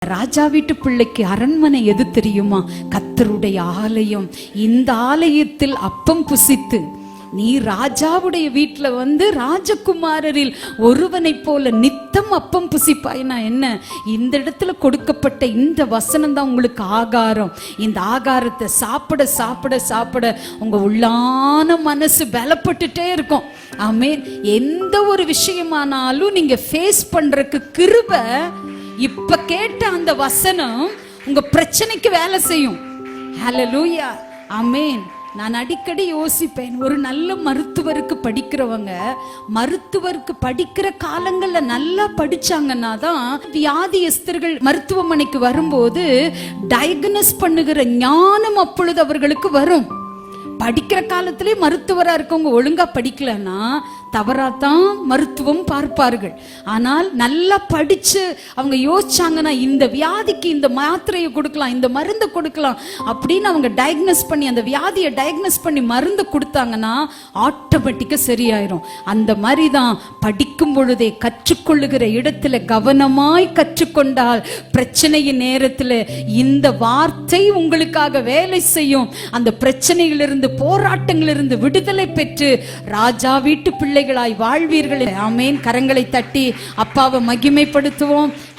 ராஜா வீட்டு பிள்ளைக்கு அரண்மனை எது தெரியுமா? கர்த்தருடைய ஆலயம். இந்த ஆலயத்தில் அப்பம் புசித்து நீ ராஜாவுடைய வீட்டுல ராஜகுமாரரில் ஒருவனை போல நித்தம் அப்பம் புசிப்பாய்னா என்ன? இந்த இடத்துல கொடுக்கப்பட்ட இந்த வசனம் தான் உங்களுக்கு ஆகாரம். இந்த ஆகாரத்தை சாப்பிட சாப்பிட சாப்பிட உங்க உள்ளான மனசு பலப்பட்டுட்டே இருக்கும். ஆமென். எந்த ஒரு விஷயமானாலும் நீங்க ஃபேஸ் பண்றதுக்கு கிருபை, இப்ப கேட்ட அந்த வசனம் உங்க பிரச்சனைக்கு வேலை செய்யும். ஹல்லேலூயா, ஆமென். நான் அடிக்கடி யோசிப்பேன், ஒரு நல்ல மருத்துவருக்கு படிக்கிறவங்க மருத்துவருக்கு படிக்கிற காலங்கள்ல நல்லா படிச்சாங்கன்னா தான் வியாதியஸ்தர்கள் மருத்துவமனைக்கு வரும்போது டயக்னோஸ் பண்ணுகிற ஞானம் அப்பொழுது அவர்களுக்கு வரும். படிக்கிற காலத்திலே மருத்துவரா இருக்கவங்க ஒழுங்கா படிக்கலன்னா தவறாத்தான் மருத்துவம் பார்ப்பார்கள். ஆனால் நல்லா படிச்சு அவங்க யோசிச்சாங்கன்னா இந்த வியாதிக்கு இந்த மாத்திரையை கொடுக்கலாம், இந்த மருந்து கொடுக்கலாம் அப்படின்னு அவங்க டயக்னோஸ் பண்ணி அந்த வியாதியை டயக்னோஸ் பண்ணி மருந்து கொடுத்தாங்கன்னா ஆட்டோமேட்டிக்கா சரியாயிரும். அந்த மாதிரி தான் படிக்கும் பொழுதே கற்றுக்கொள்ளுகிற இடத்துல கவனமாய் கற்றுக்கொண்டால் பிரச்சனையின் நேரத்துல இந்த வார்த்தை உங்களுக்காக வேலை செய்யும். அந்த பிரச்சனையிலிருந்து போராட்டங்களிலிருந்து விடுதலை பெற்று ராஜா வீட்டு பிள்ளைகளாய் வாழ்வீர்கள். ஆமென். கரங்களை தட்டி அப்பாவை மகிமைப்படுத்துவோம்.